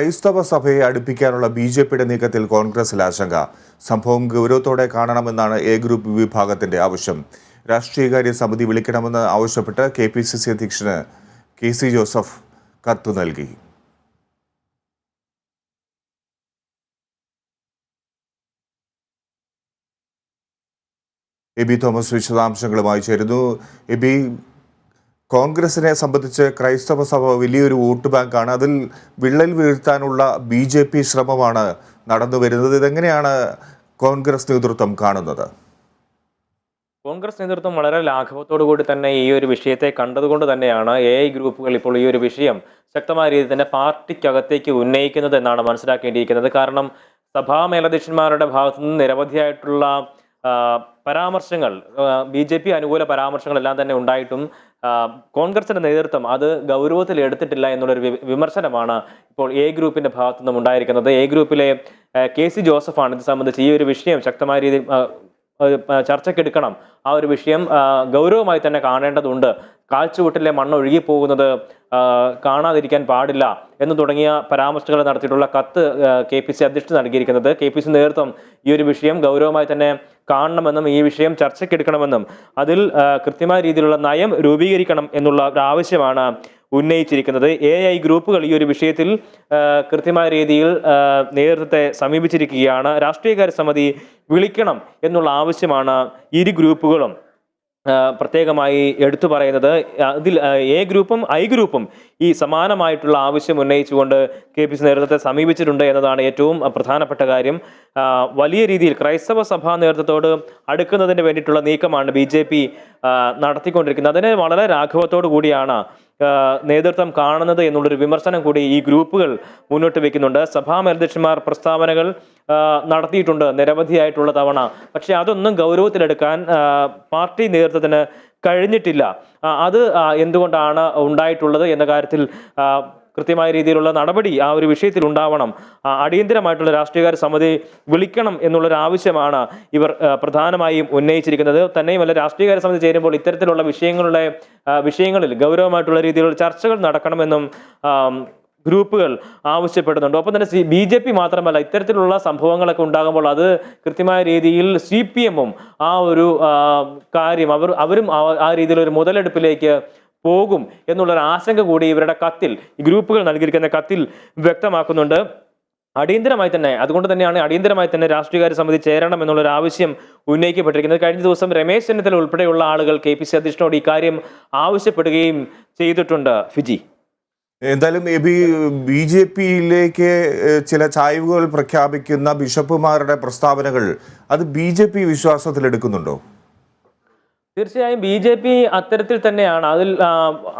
ക്രൈസ്തവ സഭയെ അടുപ്പിക്കാനുള്ള ബി.ജെ.പിയുടെ നീക്കത്തിൽ കോൺഗ്രസിൽ ആശങ്ക. സംഭവം ഗൗരവത്തോടെ കാണണമെന്നാണ് എ ഗ്രൂപ്പ് വിഭാഗത്തിന്റെ ആവശ്യം. രാഷ്ട്രീയകാര്യ സമിതി വിളിക്കണമെന്ന് ആവശ്യപ്പെട്ട് കെ.പി.സി.സി അധ്യക്ഷന് കെ.സി. ജോസഫ് കത്ത് നൽകി. എബി തോമസ് വിശദാംശങ്ങളുമായി ചേരുന്നു. എബി, കോൺഗ്രസിനെ സംബന്ധിച്ച് ക്രൈസ്തവ സഭ വലിയൊരു വോട്ട് ബാങ്കാണ്. അതിൽ വിള്ളൽ വീഴ്ത്താനുള്ള ബി.ജെ.പി ശ്രമമാണ് നടന്നു വരുന്നത്. ഇതെങ്ങനെയാണ് കോൺഗ്രസ് നേതൃത്വം കാണുന്നത്? കോൺഗ്രസ് നേതൃത്വം വളരെ ലാഘവത്തോടു കൂടി തന്നെ ഈ ഒരു വിഷയത്തെ കണ്ടതുകൊണ്ട് തന്നെയാണ് എ ഗ്രൂപ്പുകൾ ഇപ്പോൾ ഈ ഒരു വിഷയം ശക്തമായ രീതിയിൽ തന്നെ പാർട്ടിക്കകത്തേക്ക് ഉന്നയിക്കുന്നത് എന്നാണ് മനസ്സിലാക്കേണ്ടിയിരിക്കുന്നത്. കാരണം സഭാ മേലധ്യക്ഷന്മാരുടെ ഭാഗത്തു നിന്ന് നിരവധിയായിട്ടുള്ള പരാമർശങ്ങൾ, ബി.ജെ.പി അനുകൂല പരാമർശങ്ങളെല്ലാം തന്നെ ഉണ്ടായിട്ടും കോൺഗ്രസിന്റെ നേതൃത്വം അത് ഗൗരവത്തിൽ എടുത്തിട്ടില്ല എന്നുള്ളൊരു വിമർശനമാണ് ഇപ്പോൾ എ ഗ്രൂപ്പിന്റെ ഭാഗത്തു നിന്നും ഉണ്ടായിരിക്കുന്നത്. എ ഗ്രൂപ്പിലെ കെ.സി. ജോസഫാണ് ഇത് സംബന്ധിച്ച് ഈ ഒരു വിഷയം ശക്തമായ രീതിയിൽ ചർച്ചയ്ക്കെടുക്കണം, ആ ഒരു വിഷയം ഗൗരവമായി തന്നെ കാണേണ്ടതുണ്ട്, കാൽച്ചുവട്ടിലെ മണ്ണ് ഒഴുകിപ്പോകുന്നത് കാണാതിരിക്കാൻ പാടില്ല എന്ന് തുടങ്ങിയ പരാമർശങ്ങൾ നടത്തിയിട്ടുള്ള കത്ത് കെ.പി.സി അധ്യക്ഷൻ നൽകിയിരിക്കുന്നത്. കെ.പി.സി നേതൃത്വം ഈ ഒരു വിഷയം ഗൗരവമായി തന്നെ കാണണമെന്നും ഈ വിഷയം ചർച്ചയ്ക്കെടുക്കണമെന്നും അതിൽ കൃത്യമായ രീതിയിലുള്ള നയം രൂപീകരിക്കണം എന്നുള്ള ഒരു ആവശ്യമാണ് ഉന്നയിച്ചിരിക്കുന്നത്. എ ഗ്രൂപ്പുകൾ ഈ ഒരു വിഷയത്തിൽ കൃത്യമായ രീതിയിൽ നേതൃത്വത്തെ സമീപിച്ചിരിക്കുകയാണ്. രാഷ്ട്രീയകാര്യ സമിതി വിളിക്കണം എന്നുള്ള ആവശ്യമാണ് ഇരു ഗ്രൂപ്പുകളും പ്രത്യേകമായി എടുത്തു പറയുന്നത്. ഇതിൽ എ ഗ്രൂപ്പും ഐ ഗ്രൂപ്പും ഈ സമാനമായിട്ടുള്ള ആവശ്യം ഉന്നയിച്ചുകൊണ്ട് കെ.പി.സി നേതൃത്വത്തെ സമീപിച്ചിട്ടുണ്ട് എന്നതാണ് ഏറ്റവും പ്രധാനപ്പെട്ട കാര്യം. വലിയ രീതിയിൽ ക്രൈസ്തവ സഭാ നേതൃത്വത്തോട് അടുക്കുന്നതിന് വേണ്ടിയിട്ടുള്ള നീക്കമാണ് ബി.ജെ.പി നടത്തിക്കൊണ്ടിരിക്കുന്നത്. അതിനെ വളരെ ലാഘവത്തോടു കൂടിയാണ് നേതൃത്വം കാണുന്നത് എന്നുള്ളൊരു വിമർശനം കൂടി ഈ ഗ്രൂപ്പുകൾ മുന്നോട്ട് വെക്കുന്നുണ്ട്. സഭാ മേലധ്യക്ഷന്മാർ പ്രസ്താവനകൾ നടത്തിയിട്ടുണ്ട് നിരവധിയായിട്ടുള്ള തവണ, പക്ഷെ അതൊന്നും ഗൗരവത്തിലെടുക്കാൻ പാർട്ടി നേതൃത്വത്തിന് കഴിഞ്ഞിട്ടില്ല. അത് എന്തുകൊണ്ടാണ് ഉണ്ടായിട്ടുള്ളത് എന്ന കാര്യത്തിൽ കൃത്യമായ രീതിയിലുള്ള നടപടി ആ ഒരു വിഷയത്തിൽ ഉണ്ടാവണം, അടിയന്തരമായിട്ടുള്ള രാഷ്ട്രീയകാര്യ സമിതി വിളിക്കണം എന്നുള്ളൊരു ആവശ്യമാണ് ഇവർ പ്രധാനമായും ഉന്നയിച്ചിരിക്കുന്നത്. തന്നെയുമല്ല, രാഷ്ട്രീയകാര്യ സമിതി ചേരുമ്പോൾ ഇത്തരത്തിലുള്ള വിഷയങ്ങളിൽ ഗൗരവമായിട്ടുള്ള രീതിയിലുള്ള ചർച്ചകൾ നടക്കണമെന്നും ഗ്രൂപ്പുകൾ ആവശ്യപ്പെടുന്നുണ്ട്. ഒപ്പം തന്നെ ബി.ജെ.പി മാത്രമല്ല, ഇത്തരത്തിലുള്ള സംഭവങ്ങളൊക്കെ ഉണ്ടാകുമ്പോൾ അത് കൃത്യമായ രീതിയിൽ CPM-ഉം ആ ഒരു കാര്യം അവരും ആ രീതിയിലൊരു മുതലെടുപ്പിലേക്ക് പോകും എന്നുള്ളൊരു ആശങ്ക കൂടി ഇവരുടെ കത്തിൽ, ഈ ഗ്രൂപ്പുകൾ നൽകിയിരിക്കുന്ന കത്തിൽ വ്യക്തമാക്കുന്നുണ്ട്. അതുകൊണ്ട് തന്നെയാണ് അടിയന്തരമായി തന്നെ രാഷ്ട്രീയകാര്യ സമിതി ചേരണം എന്നുള്ളൊരു ആവശ്യം ഉന്നയിക്കപ്പെട്ടിരിക്കുന്നത്. കഴിഞ്ഞ ദിവസം രമേശ് ചെന്നിത്തല ഉൾപ്പെടെയുള്ള ആളുകൾ കെ.പി.സി അധ്യക്ഷനോട് ഇക്കാര്യം ആവശ്യപ്പെടുകയും ചെയ്തിട്ടുണ്ട്. ഫിജി, എന്തായാലും ബി.ജെ.പിയിലേക്ക് ചില ചായ്വുകൾ പ്രഖ്യാപിക്കുന്ന ബിഷപ്പുമാരുടെ പ്രസ്താവനകൾ അത് ബി.ജെ.പി വിശ്വാസത്തിലെടുക്കുന്നുണ്ടോ? തീർച്ചയായും ബി.ജെ.പി അത്തരത്തിൽ തന്നെയാണ്. അതിൽ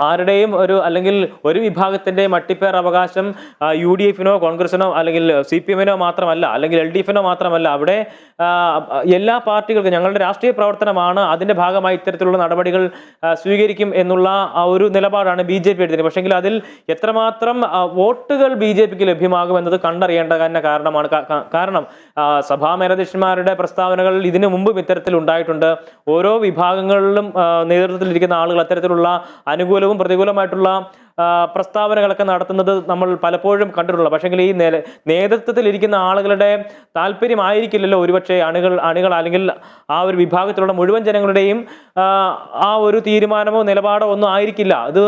ആരുടെയും അല്ലെങ്കിൽ ഒരു വിഭാഗത്തിന്റെ മട്ടിപ്പേർ അവകാശം UDF-നോ കോൺഗ്രസിനോ അല്ലെങ്കിൽ CPM-നോ മാത്രമല്ല, അല്ലെങ്കിൽ LDF-നോ മാത്രമല്ല, അവിടെ എല്ലാ പാർട്ടികൾക്കും ഞങ്ങളുടെ രാഷ്ട്രീയ പ്രവർത്തനമാണ്, അതിന്റെ ഭാഗമായി ഇത്തരത്തിലുള്ള നടപടികൾ സ്വീകരിക്കും എന്നുള്ള ഒരു നിലപാടാണ് ബി.ജെ.പി എടുത്തത്. പക്ഷെങ്കിൽ അതിൽ എത്രമാത്രം വോട്ടുകൾ ബി.ജെ.പിക്ക് ലഭ്യമാകും എന്നത് കണ്ടറിയേണ്ട തന്നെ കാരണം സഭാ മേലധ്യക്ഷന്മാരുടെ പ്രസ്താവനകൾ ഇതിനു മുമ്പും ഇത്തരത്തിൽ ഉണ്ടായിട്ടുണ്ട്. ഓരോ വിഭാഗങ്ങളിലും നേതൃത്വത്തിലിരിക്കുന്ന ആളുകൾ അത്തരത്തിലുള്ള അനുകൂലവും പ്രതികൂലമായിട്ടുള്ള പ്രസ്താവനകളൊക്കെ നടത്തുന്നത് നമ്മൾ പലപ്പോഴും കണ്ടിട്ടുള്ള. പക്ഷെങ്കിൽ ഈ നേതൃത്വത്തിൽ ഇരിക്കുന്ന ആളുകളുടെ താല്പര്യമായിരിക്കില്ലല്ലോ ഒരുപക്ഷെ അണികൾ അല്ലെങ്കിൽ ആ ഒരു വിഭാഗത്തിലുള്ള മുഴുവൻ ജനങ്ങളുടെയും ആ ഒരു തീരുമാനമോ നിലപാടോ ഒന്നും ആയിരിക്കില്ല. അത്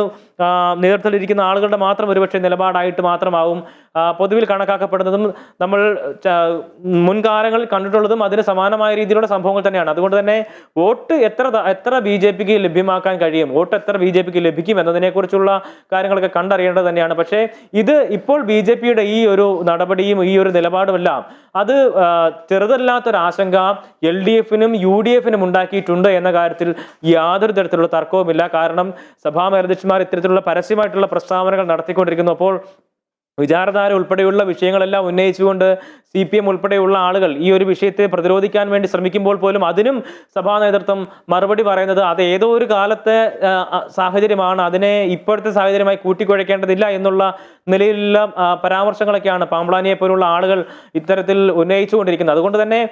നേതൃത്വത്തിലിരിക്കുന്ന ആളുകളുടെ മാത്രം ഒരുപക്ഷെ നിലപാടായിട്ട് മാത്രമാവും പൊതുവിൽ കണക്കാക്കപ്പെടുന്നതും നമ്മൾ മുൻകാലങ്ങളിൽ കണ്ടിട്ടുള്ളതും അതിന് സമാനമായ രീതിയിലുള്ള സംഭവങ്ങൾ തന്നെയാണ്. അതുകൊണ്ട് തന്നെ വോട്ട് എത്ര ബി.ജെ.പിക്ക് ലഭ്യമാക്കാൻ കഴിയും, വോട്ട് എത്ര ബി.ജെ.പിക്ക് ലഭിക്കും എന്നതിനെക്കുറിച്ചുള്ള കാര്യങ്ങളൊക്കെ കണ്ടറിയേണ്ടത് തന്നെയാണ്. പക്ഷേ ഇത് ഇപ്പോൾ ബി.ജെ.പിയുടെ ഈ ഒരു നടപടിയും ഈ ഒരു നിലപാടുമെല്ലാം അത് ചെറുതല്ലാത്തൊരാശങ്ക LDF-നും UDF-നും ഉണ്ടാക്കിയിട്ടുണ്ട് എന്ന കാര്യത്തിൽ യാതൊരു തരത്തിലുള്ള തർക്കവുമില്ല. കാരണം സഭാ മേലധ്യക്ഷന്മാർ ഇത്തരത്തിലുള്ള പരസ്യമായിട്ടുള്ള പ്രസ്താവനകൾ നടത്തിക്കൊണ്ടിരിക്കുന്നു. അപ്പോൾ വിചാരധാര ഉൾപ്പെടെയുള്ള വിഷയങ്ങളെല്ലാം ഉന്നയിച്ചുകൊണ്ട് CPM ഉൾപ്പെടെയുള്ള ആളുകൾ ഈ ഒരു വിഷയത്തെ പ്രതിരോധിക്കാൻ വേണ്ടി ശ്രമിക്കുമ്പോൾ പോലും അതിനും സഭാ നേതൃത്വം മറുപടി പറയുന്നത് അത് ഏതോ ഒരു കാലത്തെ സാഹചര്യമാണ്, അതിനെ ഇപ്പോഴത്തെ സാഹചര്യമായി കൂട്ടിക്കുഴയ്ക്കേണ്ടതില്ല എന്നുള്ള നിലയിലുള്ള പരാമർശങ്ങളൊക്കെയാണ് പാമ്പ്ലാനിയെ പോലുള്ള ആളുകൾ ഇത്തരത്തിൽ ഉന്നയിച്ചുകൊണ്ടിരിക്കുന്നത്. അതുകൊണ്ട് തന്നെ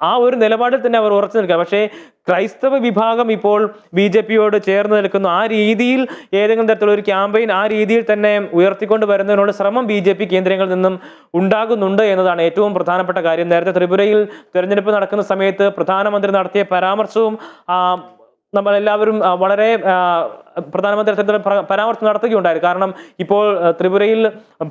ആ ഒരു നിലപാടിൽ തന്നെ അവർ ഉറച്ചു നിൽക്കുക. പക്ഷേ ക്രൈസ്തവ വിഭാഗം ഇപ്പോൾ BJP-യോട് ചേർന്ന് നിൽക്കുന്നു. ആ രീതിയിൽ ഏതെങ്കിലും തരത്തിലുള്ള ഒരു ക്യാമ്പയിൻ ആ രീതിയിൽ തന്നെ ഉയർത്തിക്കൊണ്ട് വരുന്നതിനുള്ള ശ്രമം BJP കേന്ദ്രങ്ങളിൽ നിന്നും ഉണ്ടാകുന്നുണ്ട് എന്നതാണ് ഏറ്റവും പ്രധാനപ്പെട്ട കാര്യം. നേരത്തെ ത്രിപുരയിൽ തെരഞ്ഞെടുപ്പ് നടക്കുന്ന സമയത്ത് പ്രധാനമന്ത്രി നടത്തിയ പരാമർശവും നമ്മളെല്ലാവരും വളരെ പ്രധാനമന്ത്രി പരാമർശം നടത്തുകയുണ്ടായിരുന്നു. കാരണം ഇപ്പോൾ ത്രിപുരയിൽ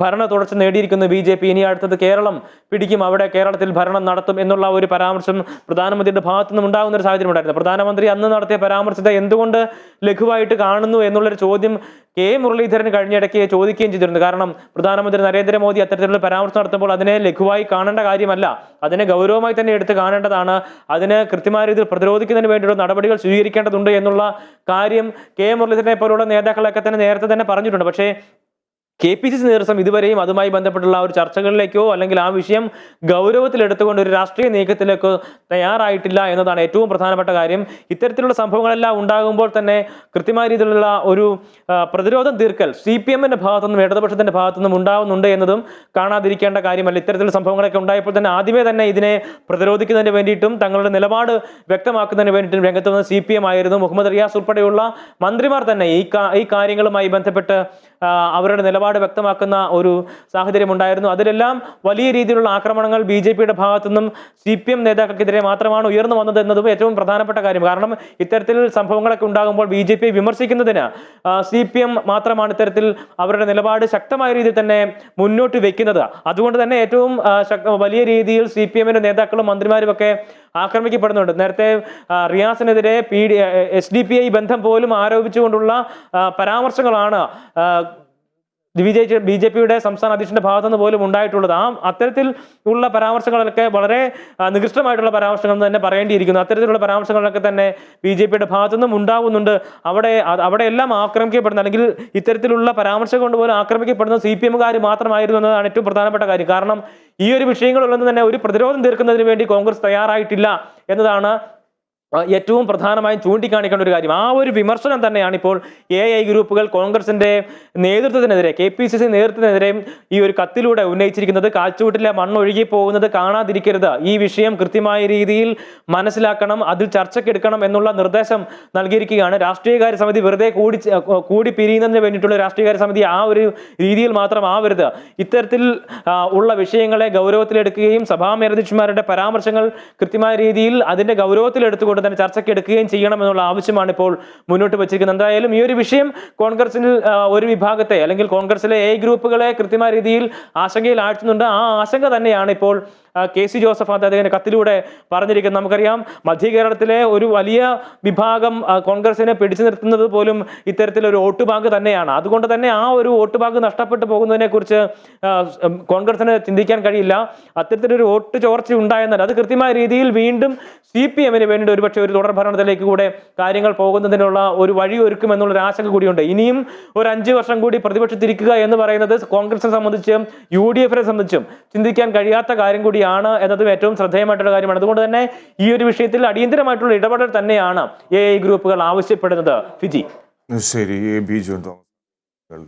ഭരണ തുടർച്ച നേടിയിരിക്കുന്ന BJP ഇനി അടുത്തത് കേരളം പിടിക്കും, അവിടെ കേരളത്തിൽ ഭരണം നടത്തും എന്നുള്ള ഒരു പരാമർശം പ്രധാനമന്ത്രിയുടെ ഭാഗത്തു നിന്നും ഉണ്ടാകുന്ന ഒരു സാഹചര്യം ഉണ്ടായിരുന്നു. പ്രധാനമന്ത്രി അന്ന് നടത്തിയ പരാമർശത്തെ എന്തുകൊണ്ട് ലഘുവായിട്ട് കാണുന്നു എന്നുള്ളൊരു ചോദ്യം കെ മുരളീധരൻ കഴിഞ്ഞിടയ്ക്ക് ചോദിക്കുകയും ചെയ്തിരുന്നു. കാരണം പ്രധാനമന്ത്രി നരേന്ദ്രമോദി അത്തരത്തിലുള്ള പരാമർശം നടത്തുമ്പോൾ അതിനെ ലഘുവായി കാണേണ്ട കാര്യമല്ല, അതിനെ ഗൗരവമായി തന്നെ എടുത്ത് കാണേണ്ടതാണ്, അതിന് കൃത്യമായ രീതിയിൽ പ്രതിരോധിക്കുന്നതിന് വേണ്ടിയുള്ള നടപടികൾ സ്വീകരിക്കേണ്ടതുണ്ട് എന്നുള്ള കാര്യം കെ മുരളീധരനെ പോലുള്ള നേതാക്കളൊക്കെ തന്നെ നേരത്തെ തന്നെ പറഞ്ഞിട്ടുണ്ട്. പക്ഷേ KPCC നേതൃത്വം ഇതുവരെയും അതുമായി ബന്ധപ്പെട്ടുള്ള ഒരു ചർച്ചകളിലേക്കോ അല്ലെങ്കിൽ ആ വിഷയം ഗൗരവത്തിലെടുത്തുകൊണ്ട് ഒരു രാഷ്ട്രീയ നീക്കത്തിലേക്കോ തയ്യാറായിട്ടില്ല എന്നതാണ് ഏറ്റവും പ്രധാനപ്പെട്ട കാര്യം. ഇത്തരത്തിലുള്ള സംഭവങ്ങളെല്ലാം ഉണ്ടാകുമ്പോൾ തന്നെ കൃത്യമായ രീതിയിലുള്ള ഒരു പ്രതിരോധം തീർക്കൽ CPM-ന്റെ ഭാഗത്തുനിന്നും ഇടതുപക്ഷത്തിന്റെ ഭാഗത്തുനിന്നും ഉണ്ടാകുന്നുണ്ട് എന്നതും കാണാതിരിക്കേണ്ട കാര്യമല്ല. ഇത്തരത്തിലുള്ള സംഭവങ്ങളൊക്കെ ഉണ്ടായപ്പോൾ തന്നെ ആദ്യമേ തന്നെ ഇതിനെ പ്രതിരോധിക്കുന്നതിന് വേണ്ടിയിട്ടും തങ്ങളുടെ നിലപാട് വ്യക്തമാക്കുന്നതിന് വേണ്ടിയിട്ടും രംഗത്ത് വന്ന CPM ആയിരുന്നു. മുഹമ്മദ് റിയാസ് ഉൾപ്പെടെയുള്ള മന്ത്രിമാർ തന്നെ ഈ കാര്യങ്ങളുമായി ബന്ധപ്പെട്ട് അവരുടെ നിലപാട് വ്യക്തമാക്കുന്ന ഒരു സാഹചര്യം ഉണ്ടായിരുന്നു. അതിലെല്ലാം വലിയ രീതിയിലുള്ള ആക്രമണങ്ങൾ BJP-യുടെ ഭാഗത്തുനിന്നും CPM നേതാക്കൾക്കെതിരെ മാത്രമാണ് ഉയർന്നു വന്നത് എന്നതും ഏറ്റവും പ്രധാനപ്പെട്ട കാര്യം. കാരണം ഇത്തരത്തിൽ സംഭവങ്ങളൊക്കെ ഉണ്ടാകുമ്പോൾ BJP വിമർശിക്കുന്നതിന് CPM മാത്രമാണ് ഇത്തരത്തിൽ അവരുടെ നിലപാട് ശക്തമായ രീതിയിൽ തന്നെ മുന്നോട്ട് വെക്കുന്നത്. അതുകൊണ്ട് തന്നെ ഏറ്റവും വലിയ രീതിയിൽ CPM-ന്റെ നേതാക്കളും മന്ത്രിമാരും ഒക്കെ ആക്രമിക്കപ്പെടുന്നുണ്ട്. നേരത്തെ റിയാസിനെതിരെ SDPI ബന്ധം പോലും ആരോപിച്ചുകൊണ്ടുള്ള പരാമർശങ്ങളാണ് BJP-യുടെ സംസ്ഥാന അധ്യക്ഷന്റെ ഭാഗത്തുനിന്ന് പോലും ഉണ്ടായിട്ടുള്ളത്. അത്തരത്തിൽ ഉള്ള പരാമർശങ്ങളൊക്കെ വളരെ നികൃഷ്ടമായിട്ടുള്ള പരാമർശങ്ങൾ തന്നെ പറയേണ്ടിയിരിക്കുന്നു. അത്തരത്തിലുള്ള പരാമർശങ്ങളൊക്കെ തന്നെ BJP-യുടെ ഭാഗത്തുനിന്നും ഉണ്ടാകുന്നുണ്ട്. അവിടെ എല്ലാം ആക്രമിക്കപ്പെടുന്ന അല്ലെങ്കിൽ ഇത്തരത്തിലുള്ള പരാമർശം കൊണ്ടുപോലും ആക്രമിക്കപ്പെടുന്ന CPM-കാർ മാത്രമായിരുന്നു എന്നതാണ് ഏറ്റവും പ്രധാനപ്പെട്ട കാര്യം. കാരണം ഈ ഒരു വിഷയങ്ങളൊന്നും തന്നെ ഒരു പ്രതിരോധം തീർക്കുന്നതിന് വേണ്ടി കോൺഗ്രസ് തയ്യാറായിട്ടില്ല എന്നതാണ് ഏറ്റവും പ്രധാനമായും ചൂണ്ടിക്കാണിക്കേണ്ട ഒരു കാര്യം. ആ ഒരു വിമർശനം തന്നെയാണ് ഇപ്പോൾ AI ഗ്രൂപ്പുകൾ കോൺഗ്രസിന്റെ നേതൃത്വത്തിനെതിരെ KPCC നേതൃത്വത്തിനെതിരെയും ഈ ഒരു കത്തിലൂടെ ഉന്നയിച്ചിരിക്കുന്നത്. കാൽച്ചുവട്ടിലെ മണ്ണൊഴുകി പോകുന്നത് കാണാതിരിക്കരുത്, ഈ വിഷയം കൃത്യമായ രീതിയിൽ മനസ്സിലാക്കണം, അതിൽ ചർച്ചയ്ക്കെടുക്കണം എന്നുള്ള നിർദ്ദേശം നൽകിയിരിക്കുകയാണ്. രാഷ്ട്രീയകാര്യ സമിതി വെറുതെ കൂടി പിരിയുന്നതിന് വേണ്ടിയിട്ടുള്ള രാഷ്ട്രീയകാര്യ സമിതി ആ ഒരു രീതിയിൽ മാത്രം ആവരുത്. ഇത്തരത്തിൽ ഉള്ള വിഷയങ്ങളെ ഗൗരവത്തിലെടുക്കുകയും സഭാമേലധ്യക്ഷന്മാരുടെ പരാമർശങ്ങൾ കൃത്യമായ രീതിയിൽ അതിന്റെ ഗൗരവത്തിലെടുത്തുകൊണ്ട് തന്നെ ചർച്ചയ്ക്ക് എടുക്കുകയും ചെയ്യണമെന്നുള്ള ആവശ്യമാണ് ഇപ്പോൾ മുന്നോട്ട് വെച്ചിരിക്കുന്നത്. എന്തായാലും ഈ ഒരു വിഷയം കോൺഗ്രസിൽ ഒരു വിഭാഗത്തെ അല്ലെങ്കിൽ കോൺഗ്രസിലെ AI ഗ്രൂപ്പുകളെ കൃത്യമായ രീതിയിൽ ആശങ്കയിൽ ആഴ്ത്തുന്നുണ്ട്. ആ ആശങ്ക തന്നെയാണ് ഇപ്പോൾ KC ജോസഫ് അദ്ദേഹത്തിന്റെ കത്തിലൂടെ പറഞ്ഞിരിക്കുന്നത്. നമുക്കറിയാം മധ്യ കേരളത്തിലെ ഒരു വലിയ വിഭാഗം കോൺഗ്രസിനെ പിടിച്ചു നിർത്തുന്നത് പോലും ഇത്തരത്തിലൊരു വോട്ട് ബാങ്ക് തന്നെയാണ്. അതുകൊണ്ട് തന്നെ ആ ഒരു വോട്ട് ബാങ്ക് നഷ്ടപ്പെട്ടു പോകുന്നതിനെ കുറിച്ച് കോൺഗ്രസിന് ചിന്തിക്കാൻ കഴിയില്ല. അത്തരത്തിലൊരു വോട്ട് ചോർച്ച ഉണ്ടായെന്നാൽ അത് കൃത്യമായ രീതിയിൽ വീണ്ടും CPM-ന് വേണ്ടി ഒരുപക്ഷെ ഒരു തുടർ ഭരണത്തിലേക്ക് കൂടെ കാര്യങ്ങൾ പോകുന്നതിനുള്ള ഒരു വഴി ഒരുക്കും എന്നുള്ളൊരു ആശങ്ക കൂടിയുണ്ട്. ഇനിയും ഒരു 5 വർഷം കൂടി പ്രതിപക്ഷത്തിരിക്കുക എന്ന് പറയുന്നത് കോൺഗ്രസിനെ സംബന്ധിച്ചും UDF-നെ സംബന്ധിച്ചും ചിന്തിക്കാൻ കഴിയാത്ത കാര്യം കൂടിയാണ് എന്നതും ഏറ്റവും ശ്രദ്ധേയമായിട്ടുള്ള കാര്യമാണ്. അതുകൊണ്ട് തന്നെ ഈ ഒരു വിഷയത്തിൽ അടിയന്തരമായിട്ടുള്ള ഇടപെടൽ തന്നെയാണ് AI ഗ്രൂപ്പുകൾ ആവശ്യപ്പെടുന്നത്. ഫിജി. ശരി, ബിജു തോമസ്.